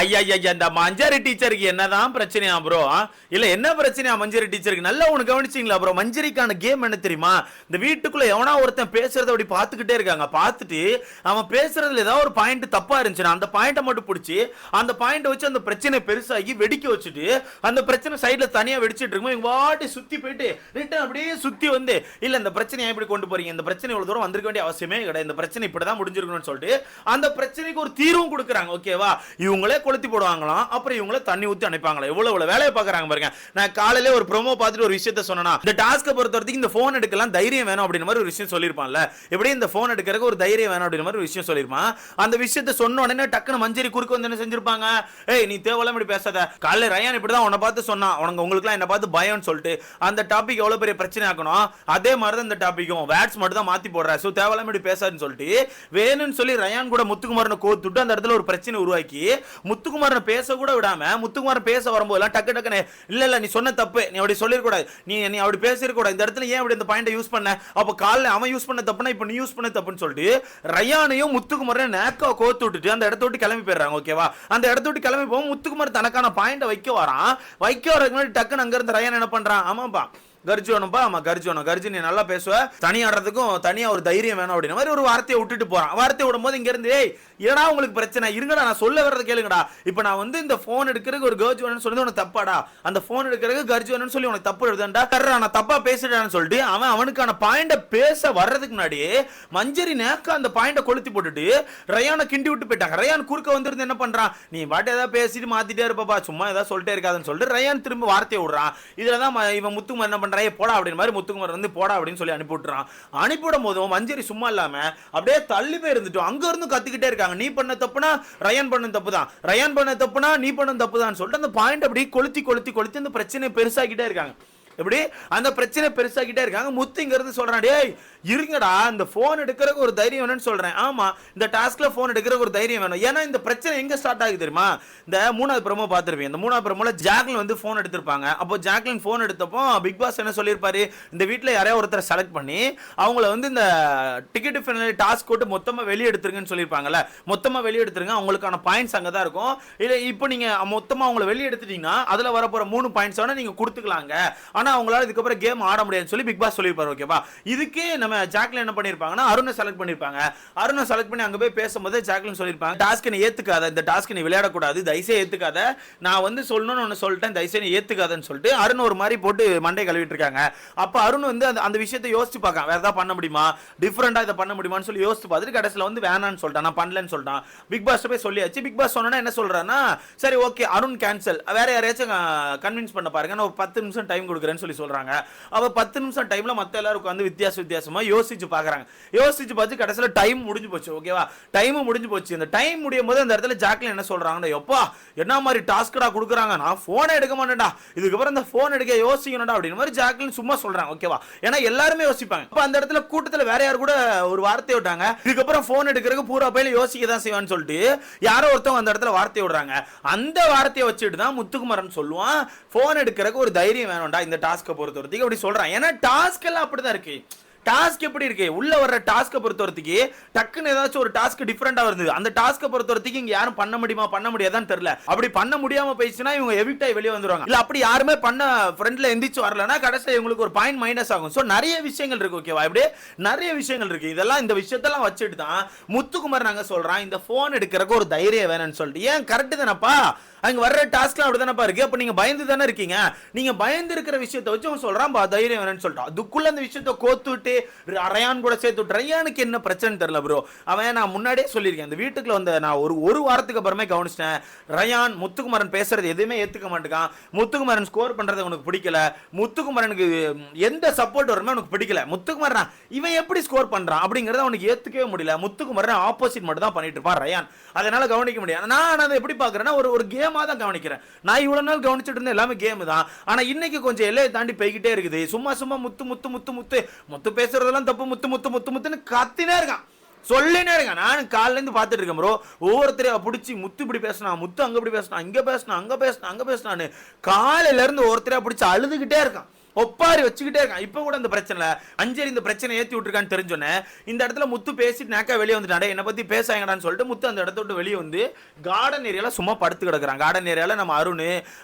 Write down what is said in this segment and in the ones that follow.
ஐயா இந்த மஞ்சரி டீச்சருக்கு என்னதான் பிரச்சனையா ப்ரோ? இல்ல என்ன பிரச்சனையா மஞ்சரி டீச்சருக்கு? நல்லா உனக்கு கவனிச்சீங்களா ப்ரோ? மஞ்சரிக்கான கேம் என்ன தெரியுமா? இந்த வீட்டுக்குள்ள எவனா ஒருத்தன் பேசுறத அப்படி பார்த்துக்கிட்டே இருக்காங்க. பார்த்துட்டு அவன் பேசுறதுல ஏதாவது ஒரு பாயிண்ட் தப்பா இருந்துச்சுன்னா அந்த பாயிண்ட்டை மட்டும் பிடிச்சி அந்த பாயிண்ட்டை வச்சு அந்த பிரச்சனை பெருசாகி வெடிக்க வச்சுட்டு அந்த பிரச்சனை சைடுல தனியா வெடிச்சிட்டு இருக்கும். இவங்க வாட்டி சுத்தி போயிட்டு ரிட்டர்ன் அப்படியே சுத்தி வந்து இல்ல இந்த பிரச்சனையை எப்படி கொண்டு போறீங்க, இந்த பிரச்சனை இவ்வளவு தூரம் வந்திருக்க வேண்டிய அவசியமே கிடையாது, இந்த பிரச்சனை இப்படிதான் முடிஞ்சிருக்கணும்னு சொல்லிட்டு அந்த பிரச்சனைக்கு ஒரு தீர்வும் கொடுக்குறாங்க. ஓகேவா? இவங்களே கொளுத்தி போடுவாங்களாம், அப்புறம் இவங்களே தண்ணி ஊத்தி அனுப்பாங்களா. எவ்வளவு வேலையை பாக்குறாங்க பாருங்க. நான் காலையில ஒரு ப்ரோமோ பார்த்துட்டு ஒரு விஷயத்த சொன்னா, இந்த டாஸ்க்கை பொறுத்த வரைக்கும் இந்த போன் எடுக்கலாம் தைரியம் வேணும் அப்படின்ற மாதிரி ஒரு விஷயம் சொல்லிருப்பான்ல. எப்படி இந்த போன் எடுக்கிறதுக்கு ஒரு தைரியம் வேணும் அப்படின்ற மாதிரி ஒரு விஷயம் சொல்லிருப்பான். அந்த விஷயத்தை சொன்ன உடனே டக்குனு மஞ்சரி குறுக்கு வந்து என்ன செஞ்சிருப்பாங்க, ஏய் நீ தேவையில்லாம இப்படி பேசாத, காலையில ரயான் இப்படிதான் உன்னை பார்த்து சொன்னா, உங்களுக்குலாம் என்ன பார்த்து பயம்னு சொல்லிட்டு அந்த டாபிக் எவ்வளவு பெரிய பிரச்சனை ஆக்கணும், அதே மாதிரி தான் இந்த டாபிக்கும் வேட்ஸ் மட்டும் தான் மாத்தி போடுற, சோ தேவையில்லாம இப்படி பேசாதுன்னு சொல்லிட்டு வேணும்னு சொல்லி ரயான் கூட முத்துக்குமாரனை கோத்துட்டு அந்த இடத்துல ஒரு பிரச்சனை உருவாக்கி முத்துக்குமாரனை பேச கூட விடாம முத்துக்குமாரன் பேச வரும்போதெல்லாம் டக்கு டக்குன்னு இல்ல நீ சொன்ன தப்பு, நீ அப்படி சொல்லிருக்கூடாது, நீ அப்படி பேசிருக்கூடாது, இந்த இடத்துல ஏன் அப்படி இந்த பாயிண்ட யூஸ் பண்ண, அப்ப காலைல அவன் யூஸ் பண்ண தப்புனா இப்ப நீ யூஸ் பண்ண தப்புன்னு சொல்லிட்டு ரயானையும் முத்துக்குமாரன் நேக்கா கோத்து விட்டுட்டு அந்த இடத்த விட்டு கிளம்பி போயிடுறாங்க. ஓகேவா? அந்த இடத்த விட்டு கிளம்பி போகும் முத்துக்குமார் தனக்கான பாயிண்ட வைக்க வரான். வைக்க வரதுக்கு முன்னாடி டக்குன்னு அங்க இருந்து ரயான் என்ன பண்றான், ஆமாப்பா கர்ஜோனும்பா, ஆமா கர்ஜி நீ நல்லா பேசுவ, தனி ஆடுறதுக்கும் தனியா ஒரு தைரியம் வேணும் அப்படின்ற மாதிரி ஒரு வார்த்தையை விட்டுட்டு போறான். வார்த்தையை விடும்போது இங்க இருந்து ஏய் ஏடா உங்களுக்கு பிரச்சனை இருங்கடா, நான் சொல்ல வர்றது கேளுங்கடா, இப்ப நான் வந்து இந்த போன் எடுக்கிறதுக்கு ஒரு கர்ஜ் வேணும்னு சொல்லி உனக்கு தப்பாடா, அந்த போன் எடுக்கிறதுக்கு கர்ஜ் வேணும்னு சொல்லி உனக்கு தப்பு எழுதுண்டா, நான் தப்பா பேசிட்டான்னு சொல்லிட்டு அவனுக்கான பாயிண்ட பேச வர்றதுக்கு முன்னாடி மஞ்சரி நேக்கா அந்த பாயிண்ட கொளுத்தி போட்டுட்டு ரயானை கிண்டி விட்டு போயிட்டாங்க. ரயான் குறுக்க வந்திருந்து என்ன பண்றான், நீ பாட்டு ஏதாவது பேசிட்டு மாத்திட்டே இருப்பா, சும்மா ஏதாவது சொல்லிட்டே இருக்காதுன்னு சொல்லிட்டு ரயான் திரும்ப வார்த்தையை விடுறான். இதுலதான் இவன் முத்துக்குமார் என்ன பண்றான், போடா அப்படின்னு மாதிரி முத்துக்குமார் வந்து போடா அப்படின்னு சொல்லி அனுப்பிவிட்டுறான். அனுப்பிவிடும் போதும் மஞ்சரி சும்மா இல்லாம அப்படியே தள்ளி போய் இருந்துட்டோம். அங்க இருந்து கத்திக்கிட்டே இருக்காங்க, நீ பண்ண தப்புனா ரயான் பண்ண தப்பு தான், ரயான் பண்ண தப்புனா நீ பண்ண தப்பு தான் சொல்லிட்டு அந்த பாயிண்ட் அப்படியே கொளுத்தி கொளுத்தி கொளுத்தி அந்த பிரச்சனையை பெருசாக்கிட்டே இருக்காங்க. எப்படி அந்த பிரச்சனை பெருசாக்கிட்டே இருக்காங்க. முத்து இங்க இருந்து சொல்றான், டேய் இருங்கடா, இந்த போன் எடுக்கிறதுக்கு ஒரு தைரியம் வேணும்னு சொல்றேன். ஆமா, இந்த டாஸ்க்ல போன் எடுக்கிறதுக்கு ஒரு தைரியம் வேணும். ஏன்னா இந்த பிரச்சனை எங்க ஸ்டார்ட் ஆகுது தெரியுமா? இந்த மூணாவது ப்ரோமோ பார்த்திருப்பீங்க. இந்த மூணாவது ப்ரோமோல ஜாக்லின் வந்து போன் எடுத்திருப்பாங்க. அப்போ ஜாக்லின் போன் எடுத்தப்போ பிக் பாஸ் என்ன சொல்லியிருப்பாரு, இந்த வீட்டில் யாரையாவது ஒருத்தரை செலக்ட் பண்ணி அவங்கள வந்து இந்த டிக்கெட் ஃபைனல் டாஸ்க் போட்டு மொத்தமா வெளியே எடுத்துருங்கன்னு சொல்லியிருப்பாங்கல்ல. மொத்தமா வெளியே எடுத்துருங்க, அவங்களுக்கான பாயிண்ட்ஸ் அங்கே தான் இருக்கும். இல்லை இப்போ நீங்க மொத்தமா அவங்கள வெளியே எடுத்துட்டீங்கன்னா அதுல வரப்போற 3 பாயிண்ட்ஸ் வேணா நீங்க கொடுத்துக்கலாங்க, ஆனா அவங்களால இதுக்கப்புறம் கேம் ஆட முடியாதுன்னு சொல்லி பிக் பாஸ் சொல்லியிருப்பாரு. ஓகேவா? இதுக்கே நம்ம ஜாக்லின் என்ன பண்ணிருப்பாங்கன்னா அருணை செலக்ட் பண்ணிருப்பாங்க. அருணை செலக்ட் பண்ணி அங்க போய் பேசும்போது ஜாக்லின் சொல்லிருப்பாங்க, டாஸ்க் நீ ஏத்துக்காத, இந்த டாஸ்க் நீ விளையாடக்கூடாது, தயவுசே ஏத்துக்காத, நான் வந்து சொல்லணும்னு ஒன்று சொல்லிட்டேன், தயவுசே நீ ஏத்துக்காதன்னு சொல்லிட்டு அருண் ஒரு மாதிரி போட்டு மண்டை கழுவிட்டு இருக்காங்க. அப்ப அருண் வந்து அந்த விஷயத்தை யோசிச்சு பார்க்க வேற ஏதாவது பண்ண முடியுமா, டிஃபரெண்டா இதை பண்ண முடியுமான்னு சொல்லி யோசிச்சு பார்த்துட்டு கடைசியில் வந்து வேணான்னு சொல்லிட்டான், நான் பண்ணலன்னு சொல்லிட்டான். பிக் பாஸ் போய் சொல்லியாச்சு. பிக் பாஸ் சொன்னா என்ன சொல்றான்னா, சரி ஓகே அருண் கேன்சல், வேற யாரையாச்சும் கன்வின்ஸ் பண்ண பாருங்க, நான் 10 நிமிஷம் டைம் கொடுக்குறேன்னு சொல்லி சொல்றாங்க. அப்ப 10 நிமிஷம் டைம்ல மத்த எல்லாரும் உட்கார்ந்து வித்தியாசமா யோசிச்சு பாக்குறாங்க. யோசிச்சு பார்த்து கடைசியில டைம் முடிஞ்சு போச்சு. ஓகேவா? டைம் முடிஞ்சு போச்சு. இந்த டைம் முடியும் போது அந்த இடத்துல ஜாக்லின் என்ன சொல்றாங்கன்னா, எப்பா என்ன மாதிரி டாஸ்க்டா கொடுக்குறாங்க, நான் போனே எடுக்க மாட்டேன்டா, இதுக்கப்புறம் இந்த போன் எடுக்க யோசிக்கணும்டா அப்படின்னு மாதிரி ஜாக்லின் சும்மா சொல்றாங்க. ஓகேவா? ஏன்னா எல்லாருமே யோசிப்பாங்க. அப்ப அந்த இடத்துல கூட்டத்துல வேற யார் கூட ஒரு வார்த்தை விட்டாங்க, இதுக்கப்புறம் போன் எடுக்கிறதுக்கு பூரா பையில யோசிக்க தான் செய்வான்னு சொல்லிட்டு யாரோ ஒருத்தவங்க அந்த இடத்துல வார்த்தை விடுறாங்க. அந்த வார்த்தையை வச்சுட்டு தான் முத்துக்குமரன் சொல்லுவான், போன் எடுக்கிறதுக்கு ஒரு தைரியம் வேணும்டா இந்த டாஸ்க்கை பொறுத்தவரைக்கும் அப்படி சொல்றான். ஏன்னா டாஸ்க் எல்லாம் அப்படிதான் இருக்கு. டாஸ்க் எப்படி இருக்கு, உள்ள வர்ற டாஸ்க்கை பொறுத்தவரைக்கு டக்குன்னு ஏதாச்சும் ஒரு டாஸ்க் டிஃபரெண்டா வருது, அந்த டாஸ்க்கை பொறுத்தவரைக்கும் இங்க யாரும் பண்ண முடியுமா பண்ண முடியாதான்னு தெரியல. அப்படி பண்ண முடியாம போயிடுச்சுன்னா இவங்க எவிக்ட் ஆகி வெளியே வந்துருவாங்க. இல்ல அப்படி யாருமே பண்ண ஃப்ரெண்ட்ல எந்திரிச்சு வரலன்னா கடைசியில் இவங்களுக்கு ஒரு பாயிண்ட் மைனஸ் ஆகும். சோ நிறைய விஷயங்கள் இருக்கு. ஓகேவா? இப்படி நிறைய விஷயங்கள் இருக்கு. இதெல்லாம் இந்த விஷயத்தெல்லாம் வச்சுட்டு தான் முத்துக்குமார் நாங்க சொல்றான், இந்த போன் எடுக்கிறதுக்கு ஒரு தைரியம் வேணும்னு சொல்லிட்டு. ஏன் கரெக்ட் தானப்பா, அங்க வர்ற டாஸ்க்லாம் அப்படிதானப்பா இருக்கு. அப்ப நீங்க பயந்து தானே இருக்கீங்க, நீங்க பயந்து இருக்கிற விஷயத்தை வச்சு அவன் சொல்றான் தைரியம் வேணும்னு சொல்லிட்டான். அதுக்குள்ள அந்த விஷயத்தை கோத்துட்டு ரயான் கூட சேர்த்து விட்டு, ரயானுக்கு என்ன பிரச்சனை தெரியல ப்ரோ. அவன் நான் முன்னாடியே சொல்லியிருக்கேன், இந்த வீட்டுக்குள்ள வந்து நான் ஒரு வாரத்துக்கு அப்புறமே கவனிச்சிட்டேன், ரயான் முத்துக்குமரன் பேசுறது எதுவுமே ஏத்துக்க மாட்டேங்கான், முத்துக்குமரன் ஸ்கோர் பண்றது உனக்கு பிடிக்கல, முத்துக்குமரனுக்கு எந்த சப்போர்ட் வருமே உனக்கு பிடிக்கல, முத்துக்குமரன் இவன் எப்படி ஸ்கோர் பண்றான் அப்படிங்கறத அவனுக்கு ஏத்துக்கவே முடியல, முத்துக்குமரன் ஆப்போசிட் மட்டும் தான் பண்ணிட்டு இருப்பான் ரயான். அதனால கவனிக்க முடியாது. நான் அதை எப்படி பாக்குறேன்னா ஒரு கேமா தான் கவனிக்கிறேன். நான் இவ்வளவு நாள் கவனிச்சுட்டு இருந்தேன் எல்லாமே கேம் தான். ஆனா இன்னைக்கு கொஞ்சம் எல்லையை தாண்டி போய்கிட்டே இருக்குது. சும்மா முத்து முத்து முத்து முத்து முத்து பேசுறதெல்லாம் தப்பு, முத்து முத்து முத்து முத்துன்னு கத்தினே இருக்கான், சொல்லினே இருக்கான். நான் காலையில இருந்து பாத்துட்டு இருக்கேன் ப்ரோ. ஒவ்வொருத்தரையும் பிடிச்சி முத்து இப்படி பேசினா, முத்து அங்க இப்படி பேசினா, இங்க பேசினா, அங்க பேசினா, அங்க பேசினான்னு காலையில இருந்து ஒருத்தரையா பிடிச்சி அழுதுகிட்டே இருக்கான். ஒப்பாரி வச்சுக்கிட்டே இருக்கான். இப்ப கூட அந்த பிரச்சனை அஞ்சலி இந்த பிரச்சனை ஏத்தி விட்டுருக்கான்னு தெரிஞ்சோன்னே இந்த இடத்துல முத்து பேசிட்டு நேக்கா வெளியே வந்துட்டாடே என்னை பத்தி பேசாங்கடான்னு சொல்லிட்டு முத்து அந்த இடத்த விட்டு வெளியே வந்து கார்டன் ஏரியால சும்மா படுத்து கிடக்குறான். கார்டன் ஏரியால நம்ம அருண்,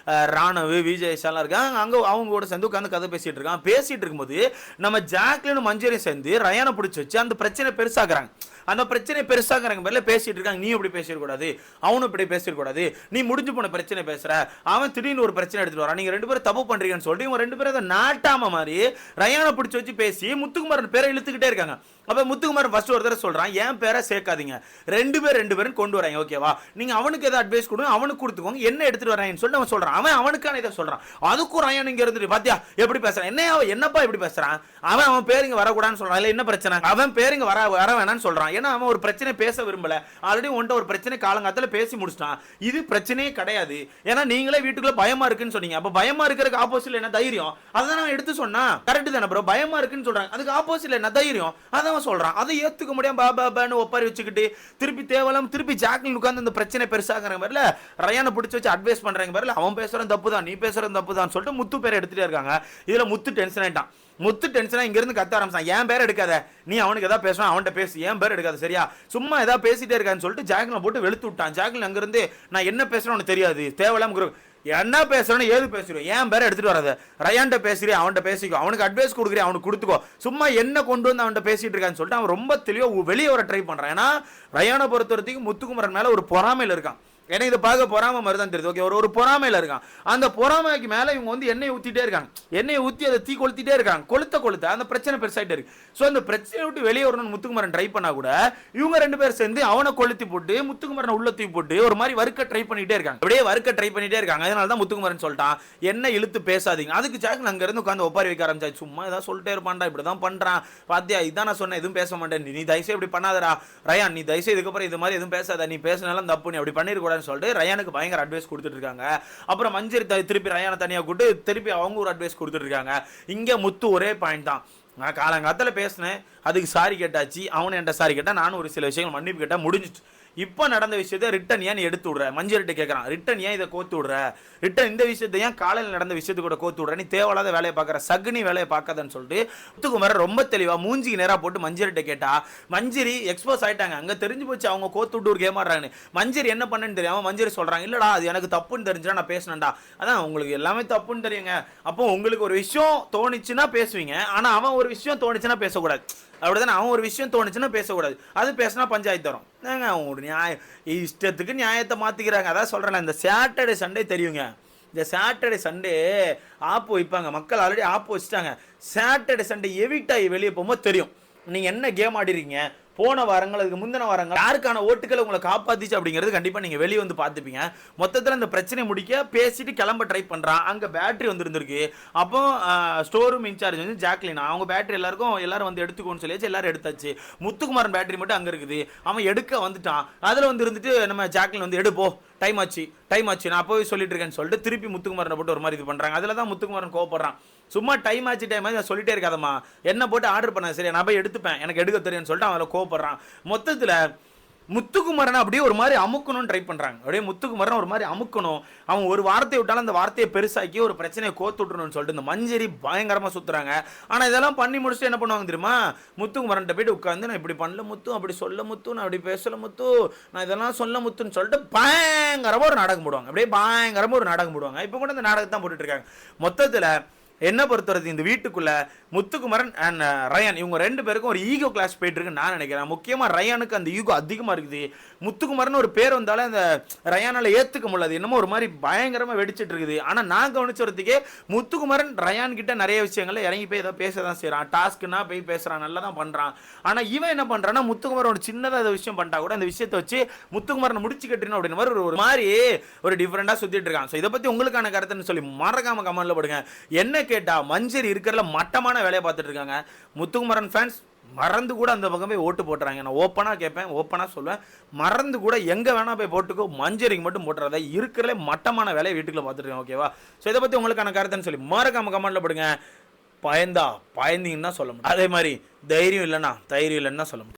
ராணவ், விஜய் எல்லாம் இருக்காங்க. அங்க அவங்க கூட சேர்ந்து உட்காந்து கதை பேசிட்டு இருக்கான். பேசிட்டு இருக்கும்போது நம்ம ஜாக்லின் மஞ்சரி சேர்ந்து ரயானை பிடிச்சி வச்சு அந்த பிரச்சனை பெருசாக்குறாங்க. அந்த பிரச்சனை பெருசாக்குறாங்க பேர்ல பேசிட்டு இருக்காங்க. நீ இப்படி பேசிடக்கூடாது, அவனும் இப்படி பேசிடக்கூடாது, நீ முடிஞ்சு போன பிரச்சனை பேசுற, அவன் திடீர்னு ஒரு பிரச்சனை எடுத்துட்டு வரான், நீங்க 2 பேரும் தப்பு பண்றீங்கன்னு சொல்லிட்டு இவங்க 2 பேரும் அதை நாட்டாம மாதிரி ரயானை பிடிச்சி வச்சு பேசி முத்துக்குமாரன் பேரை இழுத்துக்கிட்டே இருக்காங்க. அப்ப முத்துக்குமாரன் ஃபர்ஸ்ட் ஒரு தடவை சொல்றான், என் பேரை சேர்க்காதீங்க, 2 பேரும் கொண்டு வராங்க, ஓகேவா, நீங்க அவனுக்கு ஏதாவது அட்வைஸ் கொடுங்க, அவனுக்கு கொடுத்துக்கோங்க, என்ன எடுத்துட்டு வராங்கன்னு சொல்லிட்டு அவன் சொல்றான். அவனுக்கான இதை சொல்றான். அதுக்கும் ரயான் இங்க இருந்துட்டு பாத்தியா எப்படி பேசுறான், என்னப்பா எப்படி பேசுறான், அவன் பேர் இங்க வரக்கூடாதுன்னு சொல்றான். இல்ல என்ன பிரச்சனை, அவன் பேர் இங்க வர வேணாம்னு சொல்றான். ஏன்னா அவன் ஒரு பிரச்சனை பேச விரும்பல, ஆல்ரெடி உன்ட்ட ஒரு பிரச்சனை காலங்காலத்துல பேசி முடிச்சிட்டான். இது பிரச்சனையே கிடையாது. ஏன்னா நீங்களே வீட்டுக்குள்ள பயமா இருக்குன்னு சொன்னீங்க. அப்ப பயமா இருக்கிறதுக்கு ஆப்போசிட்ல என்ன தைரியம், அதான் நான் எடுத்து சொன்னா கரெக்ட் தானே ப்ரோ. பயமா இருக்குன்னு சொல்றாங்க, அதுக்கு ஆப்போசிட்ல என்ன தைரியம், அதான் சொல்றான். அதை ஏத்துக்க முடியாம பாபான்னு ஒப்பாரி வச்சுக்கிட்டு திருப்பி தேவலாம் திருப்பி ஜாக்லின் உட்கார்ந்து அந்த பிரச்சனை பெருசாக்குறாங்க பேர்ல ரயானை பிடிச்சி வச்சு அட்வைஸ் பண்றாங்க பேர்ல அவன் பேசுறது தப்பு தான், நீ பேசுறது தப்பு தான் சொல்லிட்டு முத்து பேரை எடுத்துட்டே இருக்காங்க. இதுல முத்து டென்ஷன் ஆயிட்டான். முத்து டென்ஷனா இங்க இருந்து கத்த ஆரம்பிச்சான், என் பேர் எடுக்காத, நீ அவனுக்கு ஏதாவது பேசணும் அவன்கிட்ட பேசு, என் பேர் எடுக்காத சரியா, சும்மா ஏதாவது பேசிட்டே இருக்கான்னு சொல்லிட்டு ஜாக்லின் போட்டு வெளுத்து விட்டான். ஜாக்லின் அங்க இருந்து நான் என்ன பேசுறேன்னு உனக்கு தெரியாது, தேவையில்லாம என்ன பேசுறேன்னு ஏது பேசுறோம், என் பேரை எடுத்துட்டு வராத, ரயான்ட்ட பேசுறேன் அவன்கிட்ட பேசிக்கோ, அவனுக்கு அட்வைஸ் கொடுக்குறேன் அவனுக்கு கொடுத்துக்கோ, சும்மா என்ன கொண்டு வந்து அவன்கிட்ட பேசிட்டு இருக்கான்னு சொல்லிட்டு அவன் ரொம்ப தெளிவா வெளியே வர ட்ரை பண்றான். ஏன்னா ரயானை பொறுத்த வரைக்கும் முத்துக்குமரன் மேல ஒரு பொறாமையில இருக்கான். ஏன்னா இதை பார்க்க பொறாமை மாதிரி தான் தெரியுது, ஓகே, ஒரு பொறாமையில இருக்கான். அந்த பொறாமைக்கு மேல இவங்க வந்து எண்ணெய் ஊத்திட்டே இருக்காங்க, எண்ணெய் ஊத்தி அதை தீ கொளுத்திட்டே இருக்காங்க, கொளுத்த அந்த பிரச்சனை பெருசாயிட்டே இருக்கு. ஸோ அந்த பிரச்சனை விட்டு வெளியே வரணும்னு முத்துக்குமரன் ட்ரை பண்ணா கூட இவங்க 2 பேர் சேர்ந்து அவனை கொளுத்தி போட்டு முத்துக்குமரனை உள்ள தூக்கி போட்டு ஒரு மாதிரி வறுக்க ட்ரை பண்ணிட்டே இருக்காங்க, அப்படியே வறுக்க ட்ரை பண்ணிட்டே இருக்காங்க. அதனால தான் முத்துக்குமரன் சொல்லிட்டான், என்ன இழுத்து பேசாதீங்க. அதுக்கு ஜாக்லின் அங்க இருந்து உட்காந்து ஒப்பாரி வைக்க ஆரம்பிச்சாச்சு, சும்மா ஏதாவது சொல்லிட்டே இருப்பான்டா, இப்படிதான் பண்றான் பாத்தியா, இதான் நான் சொன்னேன், எதுவும் பேச மாட்டேன், நீ தயவுசெய்து இப்படி பண்ணாதடா ரயான், நீ தயவுசெய்து இதுக்கப்புறம் இது மாதிரி எதுவும் பேசாத, நீ பேசினாலும் தப்பு, நீ அப்படி பண்ணிருக்கூடாதுன்னு சொல்லிட்டு ரயானுக்கு பயங்கர அட்வைஸ் கொடுத்துட்டு இருக்காங்க. அப்புறம் மஞ்சரி திருப்பி ரயானை தனியா கூட்டு திருப்பி அவங்க ஒரு அட்வைஸ் கொடுத்துட்டு இருக்காங்க. இங்க முத்து ஒரே பாயிண்ட் தான், நான் காலங்காலத்துல பேசினேன், அதுக்கு சாரி கேட்டாச்சு, அவனு என்கிட்ட சாரி கேட்டா, நானும் ஒரு சில விஷயங்கள் மன்னிப்பு கேட்டா, முடிஞ்சிச்சு. இப்போ நடந்த விஷயத்தை ரிட்டன் ஏன் எடுத்து விடுற, மஞ்சள்கிட்ட கேட்கறான், ரிட்டன் ஏன் இதை கோத்து விடுற, ரிட்டன் இந்த விஷயத்தை ஏன் காலையில் நடந்த விஷயத்து கூட கோத்து விடுற, நீ தேவையில்லாத வேலையை பார்க்குற, சகுனி வேலையை பார்க்காதன்னு சொல்லிட்டு முத்துக்குமரன் ரொம்ப தெளிவா மூஞ்சிக்கு நேராக போட்டு மஞ்சள்கிட்ட கேட்டா, மஞ்சரி எக்ஸ்போஸ் ஆயிட்டாங்க, அங்கே தெரிஞ்சு போச்சு அவங்க கோத்து விட்டு ஒரு கேம் ஆடுறாங்கன்னு. மஞ்சரி என்ன பண்ணேன்னு தெரியாம மஞ்சரி சொல்றாங்க, இல்லடா அது எனக்கு தப்புன்னு தெரிஞ்சா நான் பேசினேன்டா, அதான் உங்களுக்கு எல்லாமே தப்புன்னு தெரியுங்க, அப்போ உங்களுக்கு ஒரு விஷயம் தோணிச்சுன்னா பேசுவீங்க, ஆனா அவன் ஒரு விஷயம் தோணிச்சுன்னா பேசக்கூடாது, அப்படிதானே, அவன் ஒரு விஷயம் தோணுச்சுன்னா பேசக்கூடாது, அது பேசினா பஞ்சாயத்து வரும். அவங்க ஒரு இஷ்டத்துக்கு நியாயத்தை மாத்திக்கிறாங்க. அதான் சொல்றேன், இந்த சாட்டர்டே சண்டே தெரியுங்க, இந்த சாட்டர்டே சண்டே ஆப்பு வைப்பாங்க, மக்கள் ஆல்ரெடி ஆப்பு வச்சுட்டாங்க. சாட்டர்டே சண்டே எவிக்ட் ஆகி வெளியே போகும்போது தெரியும் நீங்க என்ன கேம் ஆடிருக்கீங்க, போன வாரங்கள் அதுக்கு முந்தின வாரங்கள் யாருக்கான ஓட்டுகளை உங்களை காப்பாத்திச்சு அப்படிங்கிறது கண்டிப்பா நீங்க வெளியே வந்து பார்த்துப்பீங்க. மொத்தத்தில் அந்த பிரச்சனை முடிக்க பேசிட்டு கிளம்ப ட்ரை பண்றான். அங்க பேட்டரி வந்துருந்துருக்கு. அப்போ ஸ்டோர் ரூம் இன்சார்ஜ் வந்து ஜாக்லின், அவங்க பேட்டரி எல்லாரும் வந்து எடுத்துக்கோன்னு சொல்லியாச்சு, எல்லாரும் எடுத்தாச்சு. முத்துக்குமாரன் பேட்டரி மட்டும் அங்க இருக்குது, அவன் எடுக்க வந்துட்டான். அதுல வந்து இருந்துட்டு நம்ம ஜாக்லின் வந்து எடுப்போ டைம் ஆச்சு நான் அப்போவே சொல்லிட்டு இருக்கேன்னு சொல்லிட்டு திருப்பி முத்துக்குமாரனை போட்டு ஒரு மாதிரி இது பண்றாங்க. அதுல தான் முத்துக்குமாரன் கோவப்படுறான், சும்மா டைம் ஆச்சு நான் சொல்லிட்டே இருக்காதம்மா, என்ன போட்டு ஆர்டர் பண்ண சரி நான் போய் எடுத்துப்பேன், எனக்கு எடுக்க தெரியும்னு சொல்லிட்டு அவன் கோவப்படுறான். மொத்தத்துல முத்துக்குமரனை அப்படியே ஒரு மாதிரி அமுக்கணும்னு ட்ரை பண்றாங்க. அப்படியே முத்துக்குமரன் ஒரு மாதிரி அமுக்கணும், அவன் ஒரு வார்த்தையை விட்டாலும் அந்த வார்த்தையை பெருசாக்கி ஒரு பிரச்சனையை கோத்து விட்டுணும்னு சொல்லிட்டு இந்த மஞ்சரி பயங்கரமா சுத்துறாங்க. ஆனா இதெல்லாம் பண்ணி முடிச்சுட்டு என்ன பண்ணுவாங்க தெரியுமா, முத்துக்குமரன் போயிட்டு உட்காந்து நான் இப்படி பண்ணல முத்து, அப்படி சொல்ல முத்து, நான் அப்படி பேசல முத்து, நான் இதெல்லாம் சொல்ல முத்துன்னு சொல்லிட்டு பயங்கரமா ஒரு நாடகம் போடுவாங்க. அப்படியே பயங்கரமா ஒரு நாடகம் போடுவாங்க. இப்ப கூட இந்த நாடகத்தான் போட்டுட்டு இருக்காங்க. மொத்தத்துல என்ன பொறுத்தவரைக்கும் இந்த வீட்டுக்குள்ள முத்துக்குமரன் அண்ட் ரயான் இவங்க 2 பேருக்கும் ஒரு ஈகோ கிளாஸ் போயிட்டு இருக்குன்னு நான் நினைக்கிறேன். முக்கியமா ரயானுக்கு அந்த ஈகோ அதிகமா இருக்குது. முத்துக்குமரன் ஒரு பேர் வந்தாலே அந்த ரயானால ஏத்துக்க முடியாது, என்னமோ ஒரு மாதிரி பயங்கரமா வெடிச்சிட்டு இருக்குது. ஆனா நான் கவனிச்சதுக்கே முத்துக்குமரன் ரயான் கிட்ட நிறைய விஷயங்கள்ல இறங்கி போய் ஏதோ பேசதான் செய்யறான், டாஸ்க்னா போய் பேசுறான், நல்லா தான் பண்றான். ஆனா இவன் என்ன பண்றான்னா முத்துக்குமரன் ஒரு சின்னதா ஏதோ விஷயம் பண்ணிட்டா கூட அந்த விஷயத்தை வச்சு முத்துக்குமரன் முடிச்சு கட்டணும் அப்படின்னு மாதிரி ஒரு டிஃபரெண்டா சுத்திட்டு இருக்கான். ஸோ இதை பத்தி உங்களுக்கான கருத்துன்னு சொல்லி மறக்காம கமெண்ட்ல போடுங்க. என்ன கேட்டா மஞ்சரி இருக்கிறதுல மட்டமான வேலையை பார்த்துட்டு இருக்காங்க. முத்துக்குமரன் ஃபேன்ஸ் மறந்து கூட அந்த பக்கம் போய் ஓட்டு போட்டுறாங்க. நான் ஓப்பனா கேட்பேன், ஓப்பனா சொல்லுவேன், மறந்து கூட எங்க வேணா போய் போட்டுக்கோ, மஞ்சரிக்கு மட்டும் போட்டுறதா இருக்கிறதுல மட்டமான வேலையை வீட்டுக்குள்ள பார்த்துட்டு இருக்கேன். ஓகேவா? ஸோ இதை பத்தி உங்களுக்கான கருத்துன்னு சொல்லி மறக்காம கமெண்ட்ல போடுங்க. பயந்தீங்கன்னா சொல்ல முடியும், அதே மாதிரி தைரியம் இல்லைன்னா தைரியம் இல்லைன்னா சொல்ல முடியும்.